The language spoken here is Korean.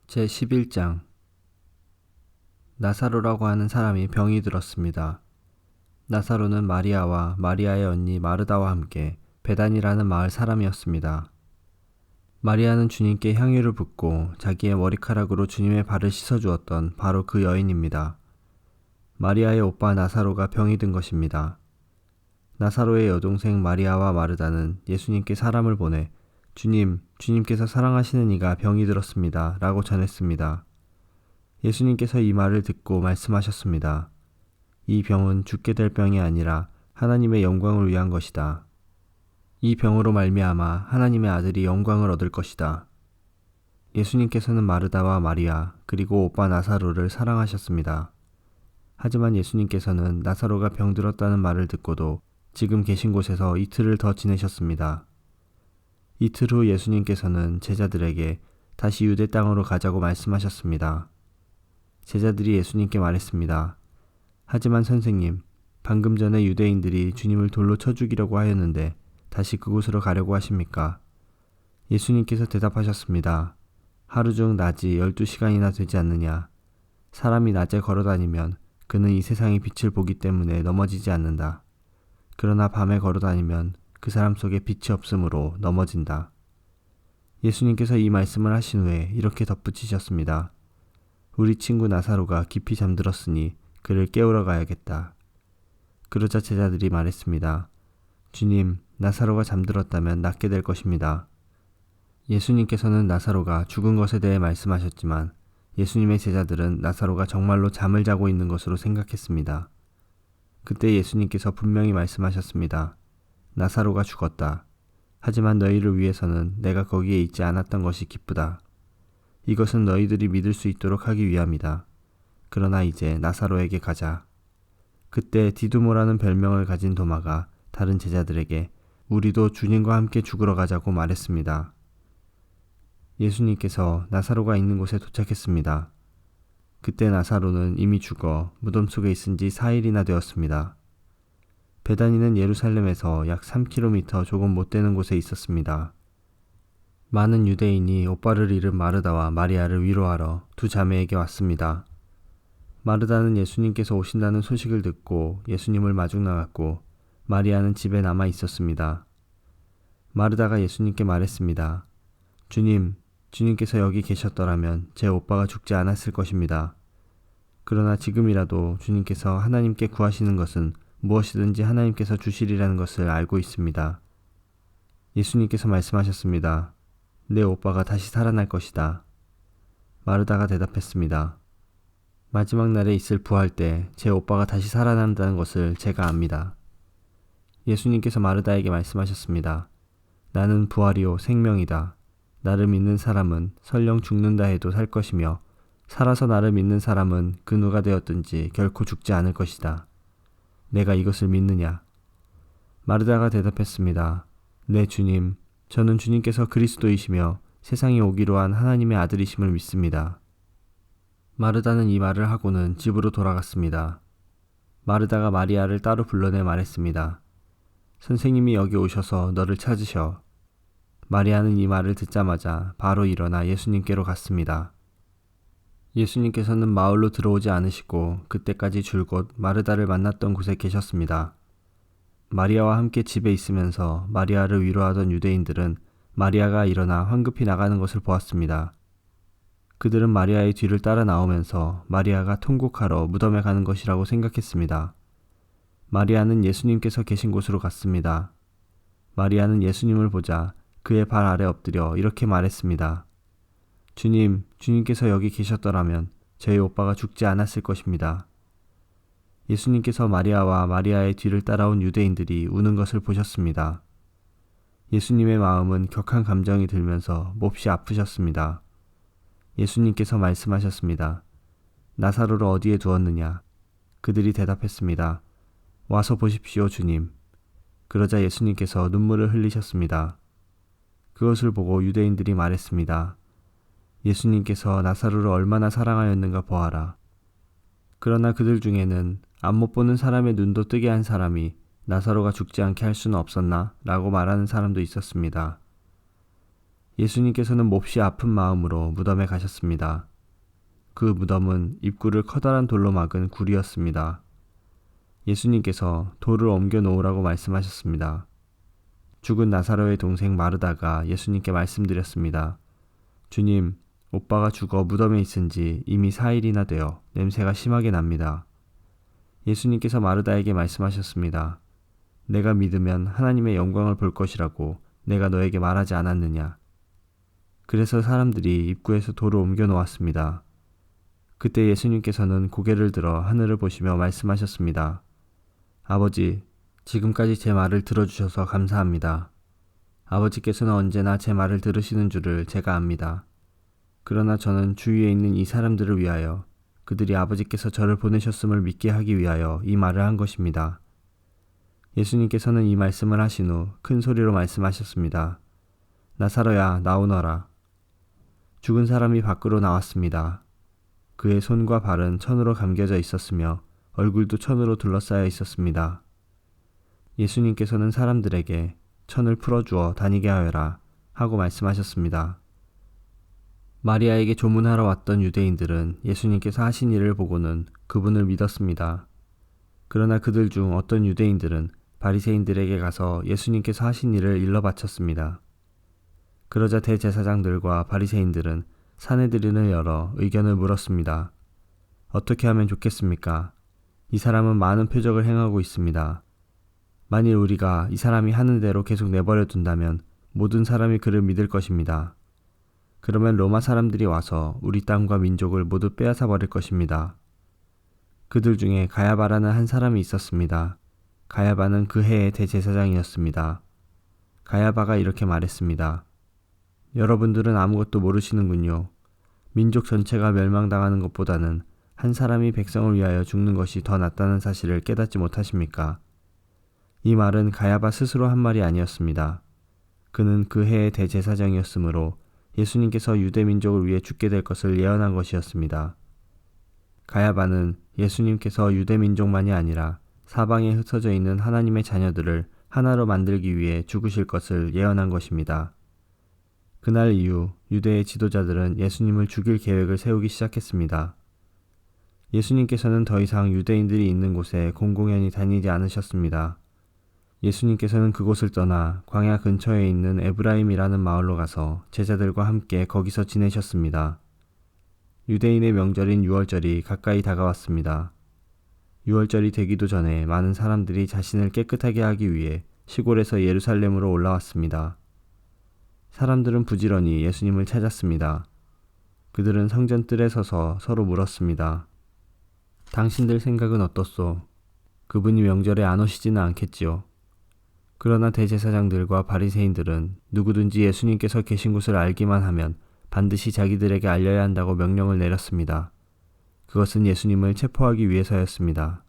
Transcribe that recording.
제11장 나사로라고 하는 사람이 병이 들었습니다. 나사로는 마리아와 마리아의 언니 마르다와 함께 베단이라는 마을 사람이었습니다. 마리아는 주님께 향유를 붓고 자기의 머리카락으로 주님의 발을 씻어주었던 바로 그 여인입니다. 마리아의 오빠 나사로가 병이 든 것입니다. 나사로의 여동생 마리아와 마르다는 예수님께 사람을 보내 주님께서 사랑하시는 이가 병이 들었습니다. 라고 전했습니다. 예수님께서 이 말을 듣고 말씀하셨습니다. 이 병은 죽게 될 병이 아니라 하나님의 영광을 위한 것이다. 이 병으로 말미암아 하나님의 아들이 영광을 얻을 것이다. 예수님께서는 마르다와 마리아 그리고 오빠 나사로를 사랑하셨습니다. 하지만 예수님께서는 나사로가 병들었다는 말을 듣고도 지금 계신 곳에서 이틀을 더 지내셨습니다. 이틀 후 예수님께서는 제자들에게 다시 유대 땅으로 가자고 말씀하셨습니다. 제자들이 예수님께 말했습니다. 하지만 선생님, 방금 전에 유대인들이 주님을 돌로 쳐 죽이려고 하였는데 다시 그곳으로 가려고 하십니까? 예수님께서 대답하셨습니다. 하루 중 낮이 12시간이나 되지 않느냐? 사람이 낮에 걸어다니면 그는 이 세상의 빛을 보기 때문에 넘어지지 않는다. 그러나 밤에 걸어다니면 그 사람 속에 빛이 없으므로 넘어진다. 예수님께서 이 말씀을 하신 후에 이렇게 덧붙이셨습니다. 우리 친구 나사로가 깊이 잠들었으니 그를 깨우러 가야겠다. 그러자 제자들이 말했습니다. 주님, 나사로가 잠들었다면 낫게 될 것입니다. 예수님께서는 나사로가 죽은 것에 대해 말씀하셨지만 예수님의 제자들은 나사로가 정말로 잠을 자고 있는 것으로 생각했습니다. 그때 예수님께서 분명히 말씀하셨습니다. 나사로가 죽었다. 하지만 너희를 위해서는 내가 거기에 있지 않았던 것이 기쁘다. 이것은 너희들이 믿을 수 있도록 하기 위함이다. 그러나 이제 나사로에게 가자. 그때 디두모라는 별명을 가진 도마가 다른 제자들에게 우리도 주님과 함께 죽으러 가자고 말했습니다. 예수님께서 나사로가 있는 곳에 도착했습니다. 그때 나사로는 이미 죽어 무덤 속에 있은 지 4일이나 되었습니다. 베다니는 예루살렘에서 약 3km 조금 못 되는 곳에 있었습니다. 많은 유대인이 오빠를 잃은 마르다와 마리아를 위로하러 두 자매에게 왔습니다. 마르다는 예수님께서 오신다는 소식을 듣고 예수님을 마중 나갔고 마리아는 집에 남아 있었습니다. 마르다가 예수님께 말했습니다. 주님께서 여기 계셨더라면 제 오빠가 죽지 않았을 것입니다. 그러나 지금이라도 주님께서 하나님께 구하시는 것은 무엇이든지 하나님께서 주시리라는 것을 알고 있습니다. 예수님께서 말씀하셨습니다. 내 오빠가 다시 살아날 것이다. 마르다가 대답했습니다. 마지막 날에 있을 부활 때 제 오빠가 다시 살아난다는 것을 제가 압니다. 예수님께서 마르다에게 말씀하셨습니다. 나는 부활이요 생명이다. 나를 믿는 사람은 설령 죽는다 해도 살 것이며 살아서 나를 믿는 사람은 그 누가 되었든지 결코 죽지 않을 것이다. 내가 이것을 믿느냐? 마르다가 대답했습니다. 네 주님, 저는 주님께서 그리스도이시며 세상에 오기로 한 하나님의 아들이심을 믿습니다. 마르다는 이 말을 하고는 집으로 돌아갔습니다. 마르다가 마리아를 따로 불러내 말했습니다. 선생님이 여기 오셔서 너를 찾으셔. 마리아는 이 말을 듣자마자 바로 일어나 예수님께로 갔습니다. 예수님께서는 마을로 들어오지 않으시고 그때까지 줄곧 마르다를 만났던 곳에 계셨습니다. 마리아와 함께 집에 있으면서 마리아를 위로하던 유대인들은 마리아가 일어나 황급히 나가는 것을 보았습니다. 그들은 마리아의 뒤를 따라 나오면서 마리아가 통곡하러 무덤에 가는 것이라고 생각했습니다. 마리아는 예수님께서 계신 곳으로 갔습니다. 마리아는 예수님을 보자 그의 발 아래 엎드려 이렇게 말했습니다. 주님께서 여기 계셨더라면 저희 오빠가 죽지 않았을 것입니다. 예수님께서 마리아와 마리아의 뒤를 따라온 유대인들이 우는 것을 보셨습니다. 예수님의 마음은 격한 감정이 들면서 몹시 아프셨습니다. 예수님께서 말씀하셨습니다. 나사로를 어디에 두었느냐? 그들이 대답했습니다. 와서 보십시오, 주님. 그러자 예수님께서 눈물을 흘리셨습니다. 그것을 보고 유대인들이 말했습니다. 예수님께서 나사로를 얼마나 사랑하였는가 보아라. 그러나 그들 중에는 안못 보는 사람의 눈도 뜨게 한 사람이 나사로가 죽지 않게 할 수는 없었나? 라고 말하는 사람도 있었습니다. 예수님께서는 몹시 아픈 마음으로 무덤에 가셨습니다. 그 무덤은 입구를 커다란 돌로 막은 굴이었습니다. 예수님께서 돌을 옮겨 놓으라고 말씀하셨습니다. 죽은 나사로의 동생 마르다가 예수님께 말씀드렸습니다. 주님, 오빠가 죽어 무덤에 있은 지 이미 4일이나 되어 냄새가 심하게 납니다. 예수님께서 마르다에게 말씀하셨습니다. 내가 믿으면 하나님의 영광을 볼 것이라고 내가 너에게 말하지 않았느냐. 그래서 사람들이 입구에서 돌을 옮겨 놓았습니다. 그때 예수님께서는 고개를 들어 하늘을 보시며 말씀하셨습니다. 아버지, 지금까지 제 말을 들어주셔서 감사합니다. 아버지께서는 언제나 제 말을 들으시는 줄을 제가 압니다. 그러나 저는 주위에 있는 이 사람들을 위하여 그들이 아버지께서 저를 보내셨음을 믿게 하기 위하여 이 말을 한 것입니다. 예수님께서는 이 말씀을 하신 후 큰 소리로 말씀하셨습니다. 나사로야, 나오너라. 죽은 사람이 밖으로 나왔습니다. 그의 손과 발은 천으로 감겨져 있었으며 얼굴도 천으로 둘러싸여 있었습니다. 예수님께서는 사람들에게 천을 풀어주어 다니게 하여라 하고 말씀하셨습니다. 마리아에게 조문하러 왔던 유대인들은 예수님께서 하신 일을 보고는 그분을 믿었습니다. 그러나 그들 중 어떤 유대인들은 바리새인들에게 가서 예수님께서 하신 일을 일러 바쳤습니다. 그러자 대제사장들과 바리새인들은 사내들인을 열어 의견을 물었습니다. 어떻게 하면 좋겠습니까? 이 사람은 많은 표적을 행하고 있습니다. 만일 우리가 이 사람이 하는 대로 계속 내버려 둔다면 모든 사람이 그를 믿을 것입니다. 그러면 로마 사람들이 와서 우리 땅과 민족을 모두 빼앗아 버릴 것입니다. 그들 중에 가야바라는 한 사람이 있었습니다. 가야바는 그 해의 대제사장이었습니다. 가야바가 이렇게 말했습니다. 여러분들은 아무것도 모르시는군요. 민족 전체가 멸망당하는 것보다는 한 사람이 백성을 위하여 죽는 것이 더 낫다는 사실을 깨닫지 못하십니까? 이 말은 가야바 스스로 한 말이 아니었습니다. 그는 그 해의 대제사장이었으므로 예수님께서 유대 민족을 위해 죽게 될 것을 예언한 것이었습니다. 가야바는 예수님께서 유대 민족만이 아니라 사방에 흩어져 있는 하나님의 자녀들을 하나로 만들기 위해 죽으실 것을 예언한 것입니다. 그날 이후 유대의 지도자들은 예수님을 죽일 계획을 세우기 시작했습니다. 예수님께서는 더 이상 유대인들이 있는 곳에 공공연히 다니지 않으셨습니다. 예수님께서는 그곳을 떠나 광야 근처에 있는 에브라임이라는 마을로 가서 제자들과 함께 거기서 지내셨습니다. 유대인의 명절인 유월절이 가까이 다가왔습니다. 유월절이 되기도 전에 많은 사람들이 자신을 깨끗하게 하기 위해 시골에서 예루살렘으로 올라왔습니다. 사람들은 부지런히 예수님을 찾았습니다. 그들은 성전 뜰에 서서 서로 물었습니다. 당신들 생각은 어떻소? 그분이 명절에 안 오시지는 않겠지요. 그러나 대제사장들과 바리새인들은 누구든지 예수님께서 계신 곳을 알기만 하면 반드시 자기들에게 알려야 한다고 명령을 내렸습니다. 그것은 예수님을 체포하기 위해서였습니다.